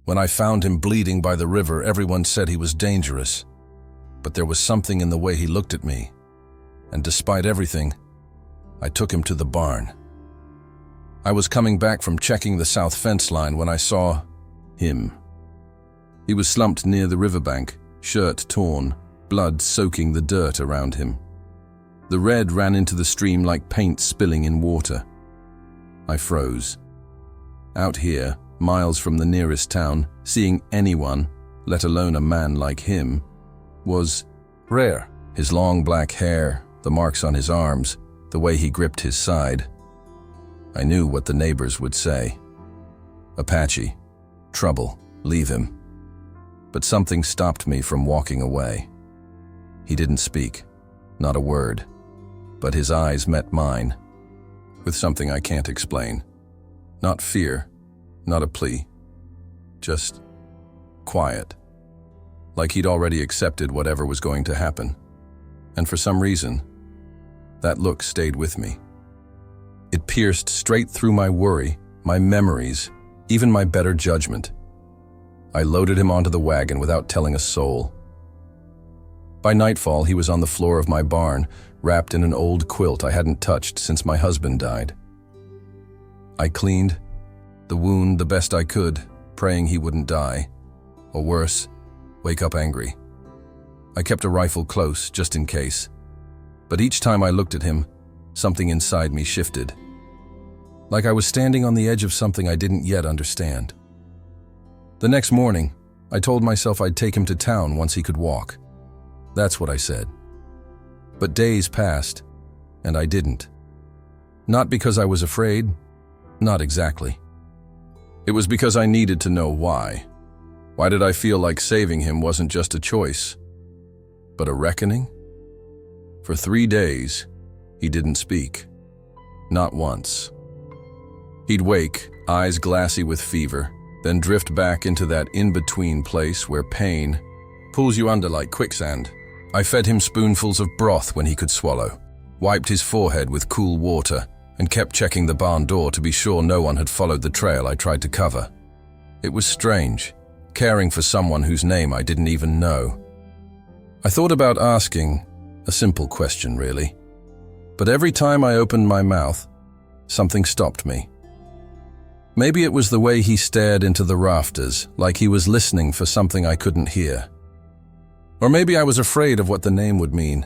When I found him bleeding by the river, everyone said he was dangerous. But there was something in the way he looked at me, and despite everything, I took him to the barn. I was coming back from checking the south fence line when I saw him. He was slumped near the riverbank, shirt torn, blood soaking the dirt around him. The red ran into the stream like paint spilling in water. I froze. Out here, miles from the nearest town, seeing anyone, let alone a man like him, was rare. His long black hair, the marks on his arms, the way he gripped his side. I knew what the neighbors would say. Apache. Trouble. Leave him. But something stopped me from walking away. He didn't speak. Not a word. But his eyes met mine. With something I can't explain. Not fear. Not a plea. Just quiet. Like he'd already accepted whatever was going to happen. And for some reason, that look stayed with me. It pierced straight through my worry, my memories, even my better judgment. I loaded him onto the wagon without telling a soul. By nightfall, he was on the floor of my barn, wrapped in an old quilt I hadn't touched since my husband died. I cleaned the wound the best I could, praying he wouldn't die, or worse, wake up angry. I kept a rifle close, just in case. But each time I looked at him, something inside me shifted. Like I was standing on the edge of something I didn't yet understand. The next morning, I told myself I'd take him to town once he could walk. That's what I said. But days passed, and I didn't. Not because I was afraid, not exactly. It was because I needed to know why. Why did I feel like saving him wasn't just a choice, but a reckoning? For 3 days, he didn't speak. Not once. He'd wake, eyes glassy with fever, then drift back into that in-between place where pain pulls you under like quicksand. I fed him spoonfuls of broth when he could swallow, wiped his forehead with cool water, and kept checking the barn door to be sure no one had followed the trail I tried to cover. It was strange, caring for someone whose name I didn't even know. I thought about asking a simple question, really. But every time I opened my mouth, something stopped me. Maybe it was the way he stared into the rafters, like he was listening for something I couldn't hear. Or maybe I was afraid of what the name would mean.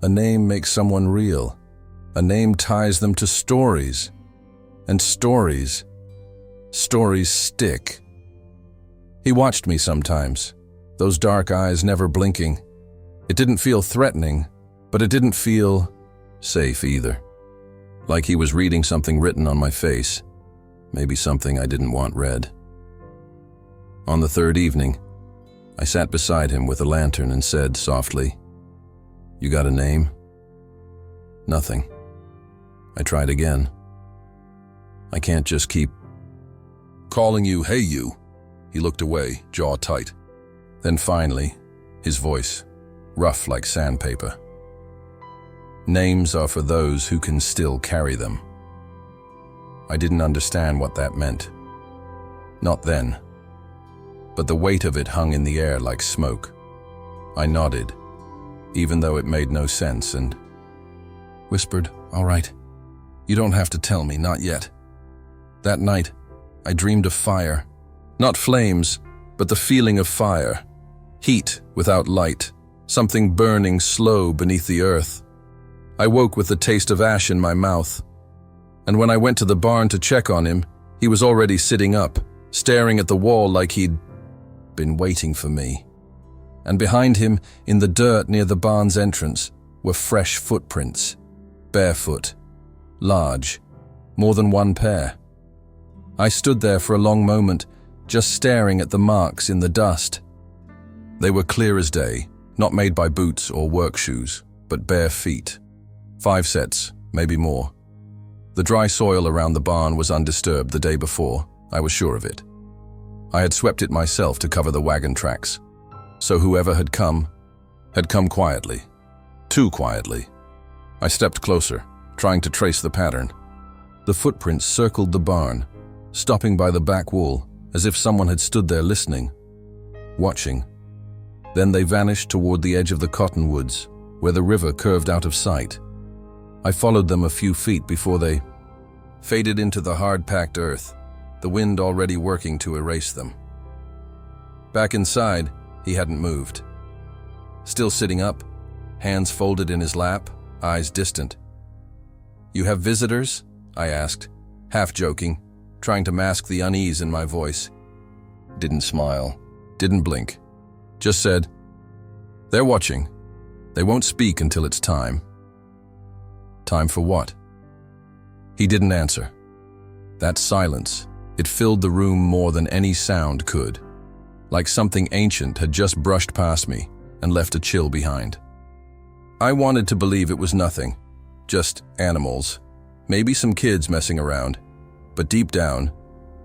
A name makes someone real. A name ties them to stories. And stories stick. He watched me sometimes, those dark eyes never blinking. It didn't feel threatening, but it didn't feel safe either. Like he was reading something written on my face, maybe something I didn't want read. On the third evening, I sat beside him with a lantern and said softly, "You got a name?" Nothing. I tried again. I can't just keep calling you, "Hey you." He looked away, jaw tight. Then finally, his voice, rough like sandpaper. "Names are for those who can still carry them." I didn't understand what that meant. Not then. But the weight of it hung in the air like smoke. I nodded, even though it made no sense, and whispered, "All right. You don't have to tell me, not yet." That night, I dreamed of fire. Not flames, but the feeling of fire. Heat without light, something burning slow beneath the earth. I woke with the taste of ash in my mouth. And when I went to the barn to check on him, he was already sitting up, staring at the wall like he'd been waiting for me. And behind him, in the dirt near the barn's entrance, were fresh footprints. Barefoot. Large. More than one pair. I stood there for a long moment, just staring at the marks in the dust. They were clear as day, not made by boots or work shoes, but bare feet. 5 sets, maybe more. The dry soil around the barn was undisturbed the day before, I was sure of it. I had swept it myself to cover the wagon tracks, so whoever had come quietly. Too quietly. I stepped closer, trying to trace the pattern. The footprints circled the barn, stopping by the back wall, as if someone had stood there listening, watching. Then they vanished toward the edge of the cottonwoods, where the river curved out of sight. I followed them a few feet before they faded into the hard-packed earth, the wind already working to erase them. Back inside, he hadn't moved. Still sitting up, hands folded in his lap, eyes distant. "You have visitors?" I asked, half joking, trying to mask the unease in my voice. Didn't smile, didn't blink, just said, "They're watching. They won't speak until it's time." Time for what? He didn't answer. That silence, it filled the room more than any sound could, like something ancient had just brushed past me and left a chill behind. I wanted to believe it was nothing, just animals, maybe some kids messing around, but deep down,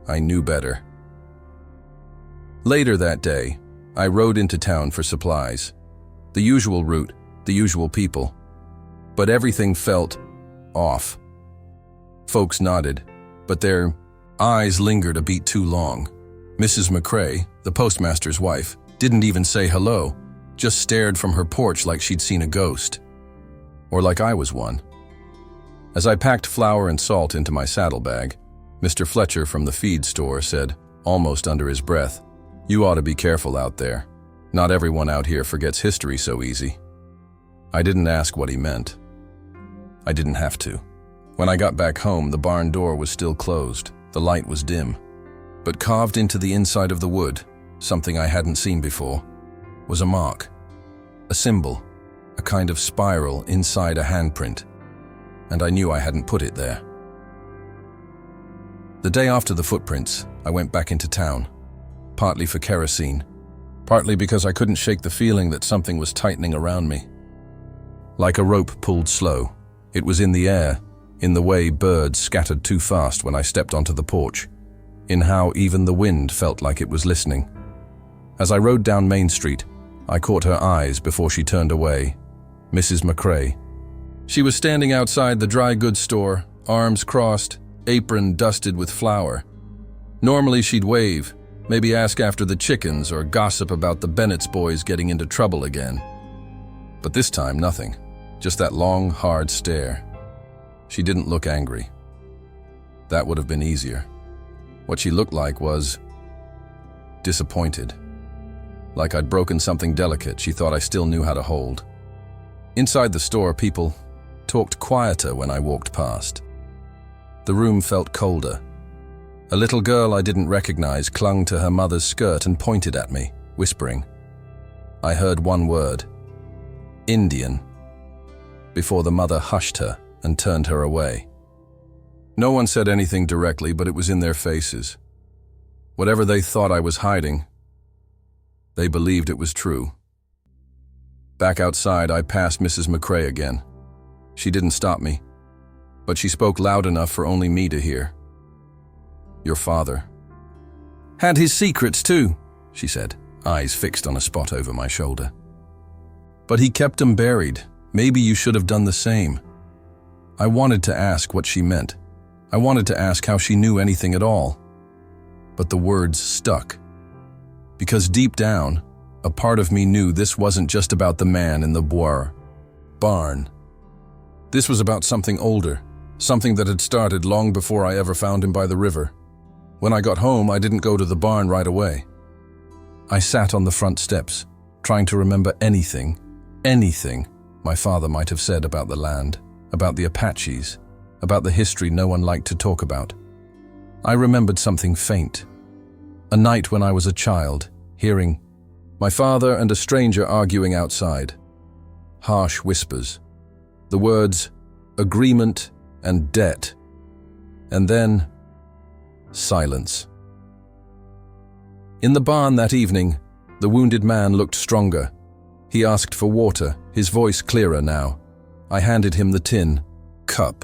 I knew better. Later that day, I rode into town for supplies. The usual route, the usual people. But everything felt off. Folks nodded, but their eyes lingered a beat too long. Mrs. McCrae, the postmaster's wife, didn't even say hello, just stared from her porch like she'd seen a ghost. Or like I was one. As I packed flour and salt into my saddlebag, Mr. Fletcher from the feed store said, almost under his breath, "You ought to be careful out there. Not everyone out here forgets history so easy." I didn't ask what he meant. I didn't have to. When I got back home, the barn door was still closed. The light was dim. But carved into the inside of the wood, something I hadn't seen before, was a mark. A symbol, a kind of spiral inside a handprint. And I knew I hadn't put it there. The day after the footprints, I went back into town, partly for kerosene, partly because I couldn't shake the feeling that something was tightening around me. Like a rope pulled slow, it was in the air, in the way birds scattered too fast when I stepped onto the porch, in how even the wind felt like it was listening. As I rode down Main Street, I caught her eyes before she turned away, Mrs. McCrae. She was standing outside the dry goods store, arms crossed, apron dusted with flour. Normally she'd wave, maybe ask after the chickens or gossip about the Bennett's boys getting into trouble again. But this time, nothing. Just that long, hard stare. She didn't look angry. That would have been easier. What she looked like was disappointed. Like I'd broken something delicate she thought I still knew how to hold. Inside the store, people talked quieter when I walked past. The room felt colder. A little girl I didn't recognize clung to her mother's skirt and pointed at me, whispering. I heard one word, Indian, before the mother hushed her and turned her away. No one said anything directly, but it was in their faces. Whatever they thought I was hiding, they believed it was true. Back outside, I passed Mrs. McCrae again. She didn't stop me, but she spoke loud enough for only me to hear. Your father had his secrets too, she said, eyes fixed on a spot over my shoulder. But he kept them buried. Maybe you should have done the same. I wanted to ask what she meant. I wanted to ask how she knew anything at all. But the words stuck. Because deep down, a part of me knew this wasn't just about the man in the barn. This was about something older, something that had started long before I ever found him by the river. When I got home, I didn't go to the barn right away. I sat on the front steps, trying to remember anything my father might have said about the land, about the Apaches, about the history no one liked to talk about. I remembered something faint. A night when I was a child, hearing my father and a stranger arguing outside. Harsh whispers. The words, agreement and debt. And then, silence. In the barn that evening, the wounded man looked stronger. He asked for water, his voice clearer now. I handed him the tin cup,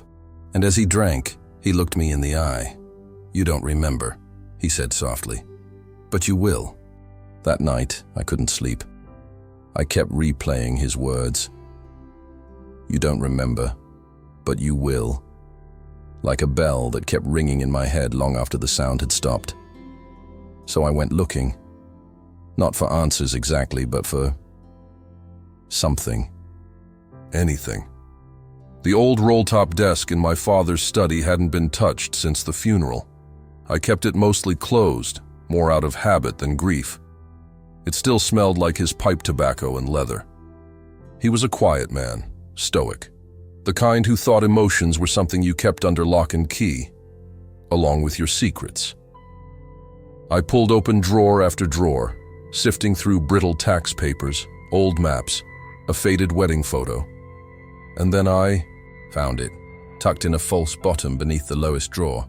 and as he drank, he looked me in the eye. You don't remember, he said softly. But you will. That night, I couldn't sleep. I kept replaying his words. You don't remember, but you will. Like a bell that kept ringing in my head long after the sound had stopped. So I went looking. Not for answers exactly, but for something. Anything. The old roll-top desk in my father's study hadn't been touched since the funeral. I kept it mostly closed, more out of habit than grief. It still smelled like his pipe tobacco and leather. He was a quiet man, stoic, the kind who thought emotions were something you kept under lock and key, along with your secrets. I pulled open drawer after drawer, sifting through brittle tax papers, old maps, a faded wedding photo. And then I found it, tucked in a false bottom beneath the lowest drawer.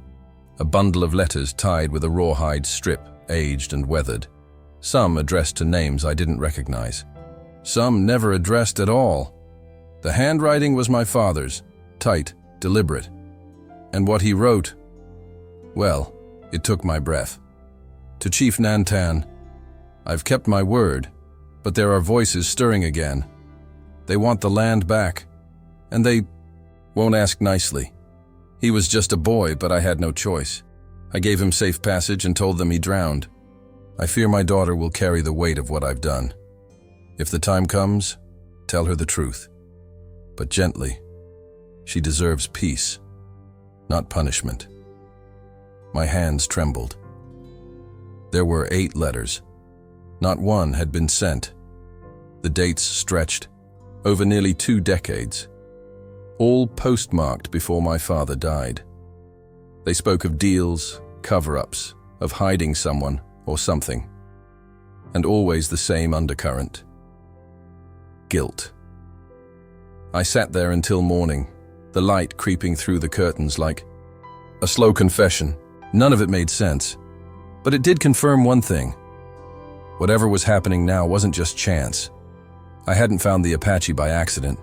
A bundle of letters tied with a rawhide strip, aged and weathered. Some addressed to names I didn't recognize. Some never addressed at all. The handwriting was my father's, tight, deliberate. And what he wrote, well, it took my breath. To Chief Nantan, I've kept my word, but there are voices stirring again. They want the land back, and they won't ask nicely. He was just a boy, but I had no choice. I gave him safe passage and told them he drowned. I fear my daughter will carry the weight of what I've done. If the time comes, tell her the truth. But gently. She deserves peace, not punishment. My hands trembled. There were 8 letters. Not one had been sent. The dates stretched over nearly 2 decades. All postmarked before my father died. They spoke of deals, cover-ups, of hiding someone or something. And always the same undercurrent. Guilt. I sat there until morning, the light creeping through the curtains like a slow confession. None of it made sense. But it did confirm one thing. Whatever was happening now wasn't just chance. I hadn't found the Apache by accident.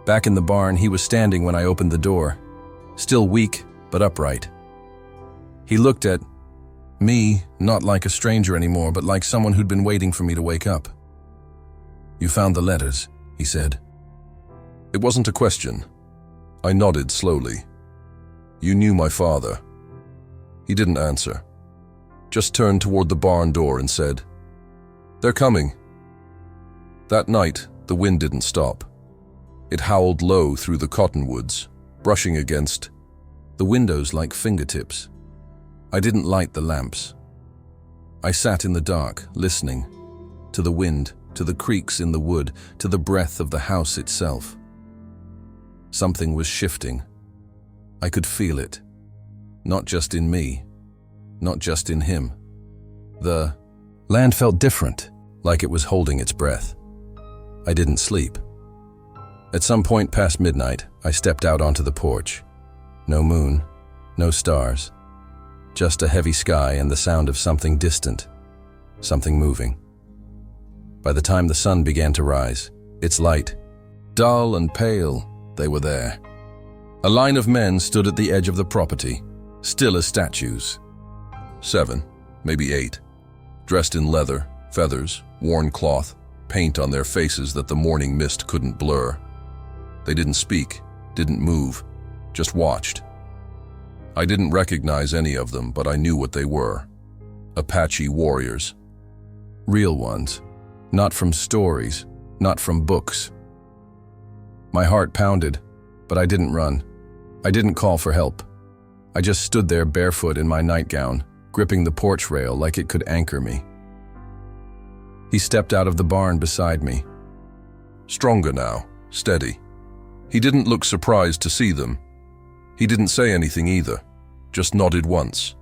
Back in the barn, he was standing when I opened the door, still weak but upright. He looked at me, not like a stranger anymore, but like someone who'd been waiting for me to wake up. "You found the letters," he said. It wasn't a question. I nodded slowly. "You knew my father." He didn't answer, just turned toward the barn door and said, "They're coming." That night, the wind didn't stop. It howled low through the cottonwoods, brushing against the windows like fingertips. I didn't light the lamps. I sat in the dark, listening to the wind, to the creaks in the wood, to the breath of the house itself. Something was shifting. I could feel it. Not just in me, not just in him. The land felt different, like it was holding its breath. I didn't sleep. At some point past midnight, I stepped out onto the porch. No moon, no stars, just a heavy sky and the sound of something distant, something moving. By the time the sun began to rise, its light, dull and pale, they were there. A line of men stood at the edge of the property, still as statues. 7, maybe 8, dressed in leather, feathers, worn cloth, paint on their faces that the morning mist couldn't blur. They didn't speak, didn't move, just watched. I didn't recognize any of them, but I knew what they were. Apache warriors. Real ones. Not from stories, not from books. My heart pounded, but I didn't run. I didn't call for help. I just stood there barefoot in my nightgown, gripping the porch rail like it could anchor me. He stepped out of the barn beside me. Stronger now, steady. He didn't look surprised to see them. He didn't say anything either, just nodded once.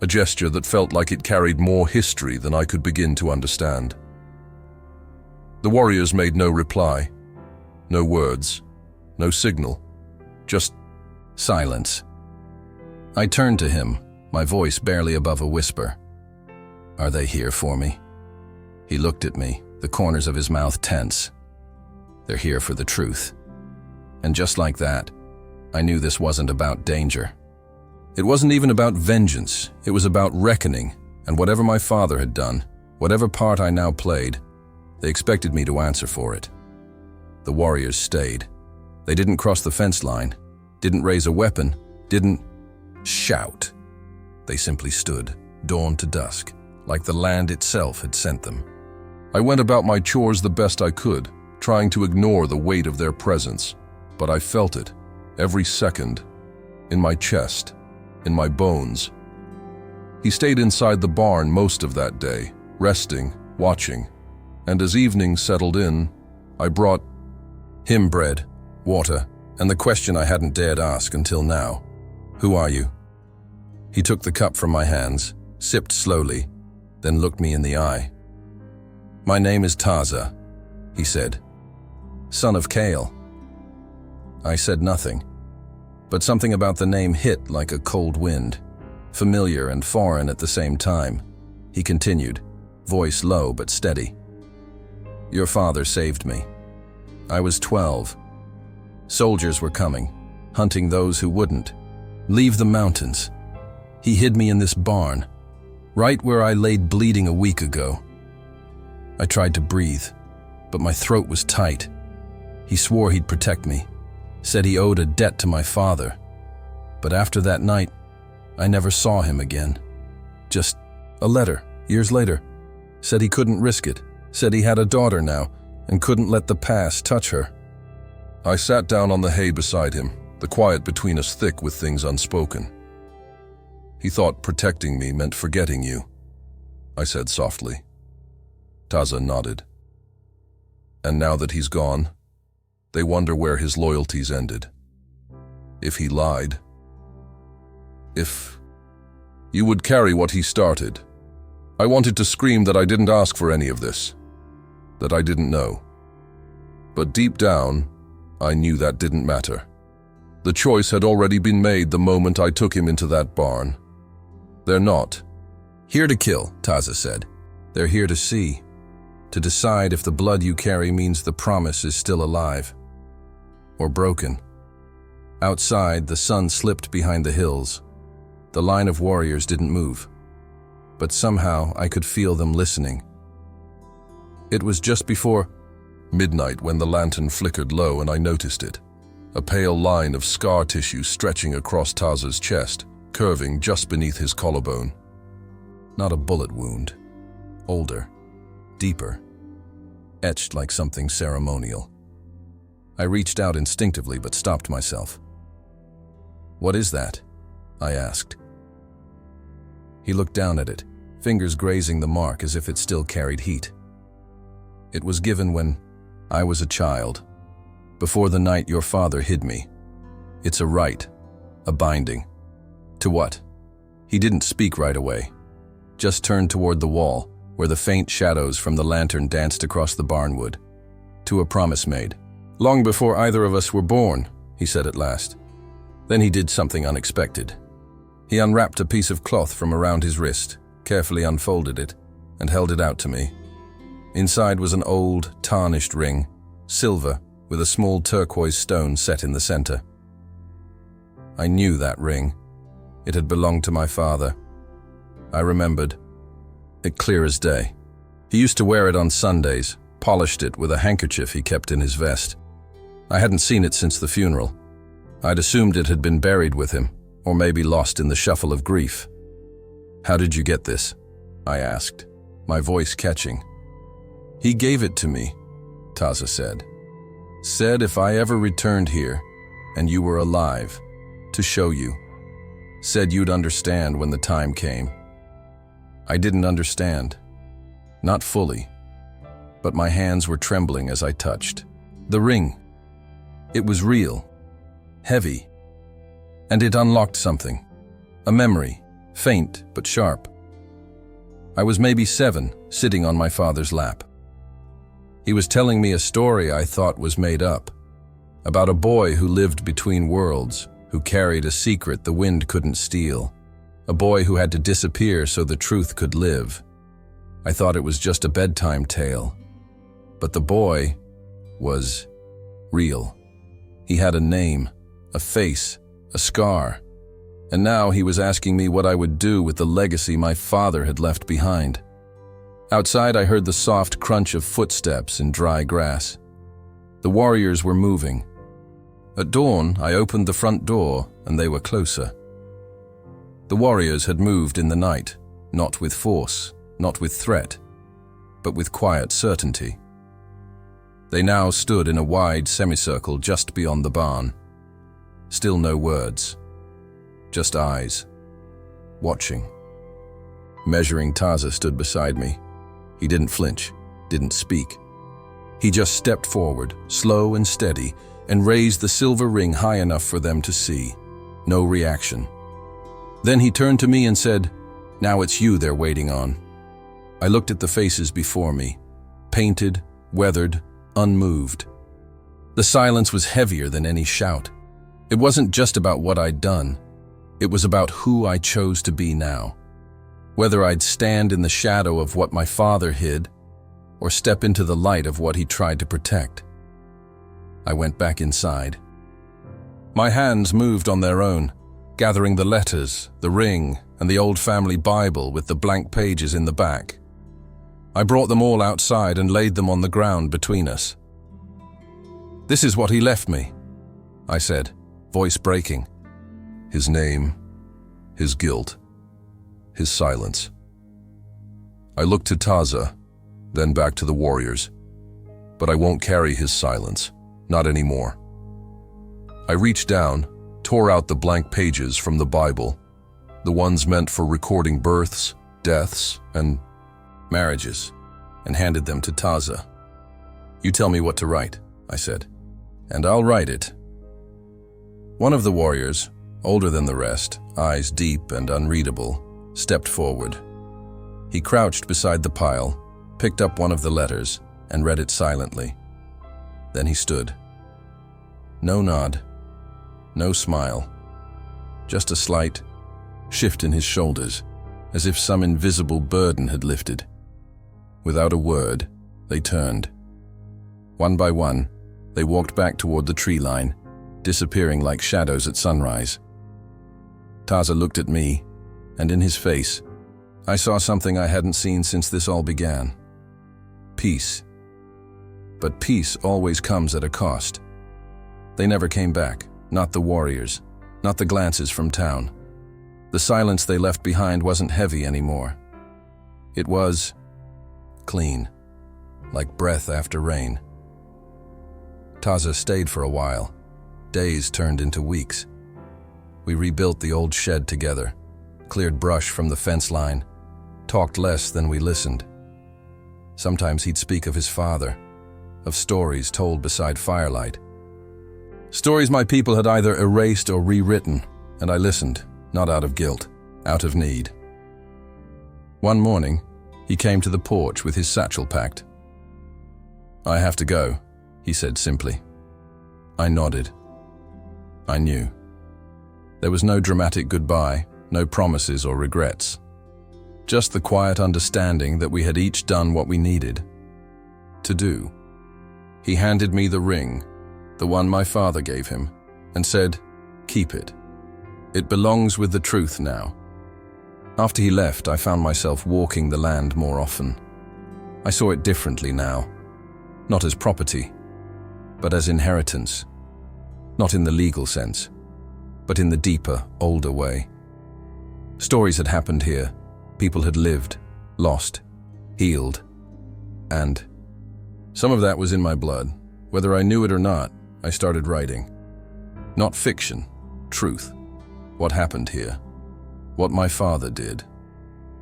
A gesture that felt like it carried more history than I could begin to understand. The warriors made no reply, no words, no signal, just silence. I turned to him, my voice barely above a whisper. "Are they here for me?" He looked at me, the corners of his mouth tense. "They're here for the truth." And just like that, I knew this wasn't about danger. It wasn't even about vengeance. It was about reckoning, and whatever my father had done, whatever part I now played, they expected me to answer for it. The warriors stayed. They didn't cross the fence line, didn't raise a weapon, didn't shout. They simply stood, dawn to dusk, like the land itself had sent them. I went about my chores the best I could, trying to ignore the weight of their presence, but I felt it, every second, in my chest, in my bones. He stayed inside the barn most of that day, resting, watching, and as evening settled in, I brought him bread, water, and the question I hadn't dared ask until now. "Who are you?" He took the cup from my hands, sipped slowly, then looked me in the eye. "My name is Taza," he said. "Son of Kale." I said nothing, but something about the name hit like a cold wind, familiar and foreign at the same time. He continued, voice low but steady. "Your father saved me. I was 12. Soldiers were coming, hunting those who wouldn't. Leave the mountains. He hid me in this barn, right where I laid bleeding a week ago. I tried to breathe, but my throat was tight. He swore he'd protect me, said he owed a debt to my father. But after that night, I never saw him again. Just a letter, years later. Said he couldn't risk it, said he had a daughter now, and couldn't let the past touch her." I sat down on the hay beside him, the quiet between us thick with things unspoken. "He thought protecting me meant forgetting you," I said softly. Taza nodded. "And now that he's gone, they wonder where his loyalties ended. If he lied. If you would carry what he started. I wanted to scream that I didn't ask for any of this, that I didn't know. But deep down, I knew that didn't matter. The choice had already been made the moment I took him into that barn. They're not here to kill," Taza said. "They're here to see, to decide if the blood you carry means the promise is still alive or broken." Outside, the sun slipped behind the hills. The line of warriors didn't move, but somehow I could feel them listening. It was just before midnight when the lantern flickered low and I noticed it. A pale line of scar tissue stretching across Taza's chest, curving just beneath his collarbone. Not a bullet wound. Older, deeper, etched like something ceremonial. I reached out instinctively but stopped myself. "What is that?" I asked. He looked down at it, fingers grazing the mark as if it still carried heat. "It was given when I was a child, before the night your father hid me. It's a rite, a binding." "To what?" He didn't speak right away, just turned toward the wall, where the faint shadows from the lantern danced across the barnwood. "To a promise made. Long before either of us were born," he said at last. Then he did something unexpected. He unwrapped a piece of cloth from around his wrist, carefully unfolded it, and held it out to me. Inside was an old, tarnished ring, silver, with a small turquoise stone set in the center. I knew that ring. It had belonged to my father. I remembered it clear as day. He used to wear it on Sundays, polished it with a handkerchief he kept in his vest. I hadn't seen it since the funeral. I'd assumed it had been buried with him, or maybe lost in the shuffle of grief. "How did you get this?" I asked, my voice catching. "He gave it to me," Taza said. "Said if I ever returned here, and you were alive, to show you. Said you'd understand when the time came." I didn't understand. Not fully. But my hands were trembling as I touched. The ring. It was real. Heavy. And it unlocked something. A memory, faint but sharp. I was maybe 7, sitting on my father's lap. He was telling me a story I thought was made up, about a boy who lived between worlds, who carried a secret the wind couldn't steal, a boy who had to disappear so the truth could live. I thought it was just a bedtime tale, but the boy was real. He had a name, a face, a scar, and now he was asking me what I would do with the legacy my father had left behind. Outside, I heard the soft crunch of footsteps in dry grass. The warriors were moving. At dawn, I opened the front door, and they were closer. The warriors had moved in the night, not with force, not with threat, but with quiet certainty. They now stood in a wide semicircle just beyond the barn. Still no words, just eyes, watching. Measuring Taza stood beside me. He didn't flinch, didn't speak. He just stepped forward, slow and steady, and raised the silver ring high enough for them to see. No reaction. Then he turned to me and said, "Now it's you they're waiting on." I looked at the faces before me, painted, weathered, unmoved. The silence was heavier than any shout. It wasn't just about what I'd done. It was about who I chose to be now. Whether I'd stand in the shadow of what my father hid, or step into the light of what he tried to protect. I went back inside. My hands moved on their own, gathering the letters, the ring, and the old family Bible with the blank pages in the back. I brought them all outside and laid them on the ground between us. "This is what he left me," I said, voice breaking. His name, his guilt, his silence. I looked to Taza, then back to the warriors. But I won't carry his silence, not anymore. I reached down, tore out the blank pages from the Bible, the ones meant for recording births, deaths, and marriages, and handed them to Taza. "You tell me what to write," I said, "and I'll write it." One of the warriors, older than the rest, eyes deep and unreadable, stepped forward. He crouched beside the pile, picked up one of the letters, and read it silently. Then he stood. No nod, no smile, just a slight shift in his shoulders, as if some invisible burden had lifted. Without a word, they turned. One by one, they walked back toward the tree line, disappearing like shadows at sunrise. Taza looked at me, and in his face, I saw something I hadn't seen since this all began. Peace. But peace always comes at a cost. They never came back, not the warriors, not the glances from town. The silence they left behind wasn't heavy anymore. It was clean, like breath after rain. Taza stayed for a while. Days turned into weeks. We rebuilt the old shed together, cleared brush from the fence line, talked less than we listened. Sometimes he'd speak of his father, of stories told beside firelight. Stories my people had either erased or rewritten, and I listened, not out of guilt, out of need. One morning, he came to the porch with his satchel packed. "I have to go," he said simply. I nodded. I knew. There was no dramatic goodbye, no promises or regrets. Just the quiet understanding that we had each done what we needed to do. He handed me the ring, the one my father gave him, and said, "Keep it. It belongs with the truth now." After he left, I found myself walking the land more often. I saw it differently now, not as property, but as inheritance. Not in the legal sense, but in the deeper, older way. Stories had happened here. People had lived, lost, healed, and some of that was in my blood. Whether I knew it or not, I started writing. Not fiction, truth. What happened here. What my father did.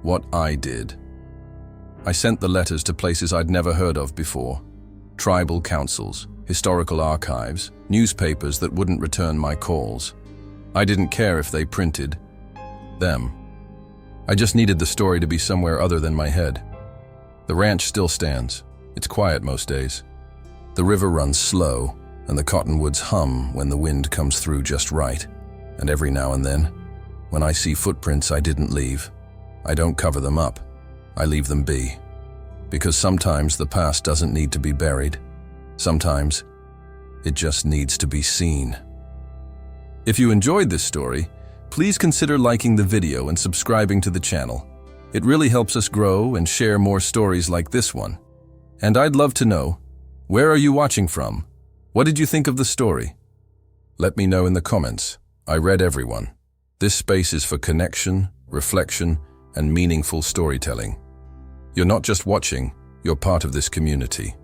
What I did. I sent the letters to places I'd never heard of before. Tribal councils, historical archives, newspapers that wouldn't return my calls. I didn't care if they printed them. I just needed the story to be somewhere other than my head. The ranch still stands. It's quiet most days. The river runs slow, and the cottonwoods hum when the wind comes through just right. And every now and then, when I see footprints I didn't leave, I don't cover them up. I leave them be. Because sometimes the past doesn't need to be buried. Sometimes it just needs to be seen. If you enjoyed this story, please consider liking the video and subscribing to the channel. It really helps us grow and share more stories like this one. And I'd love to know, where are you watching from? What did you think of the story? Let me know in the comments. I read everyone. This space is for connection, reflection, and meaningful storytelling. You're not just watching, you're part of this community.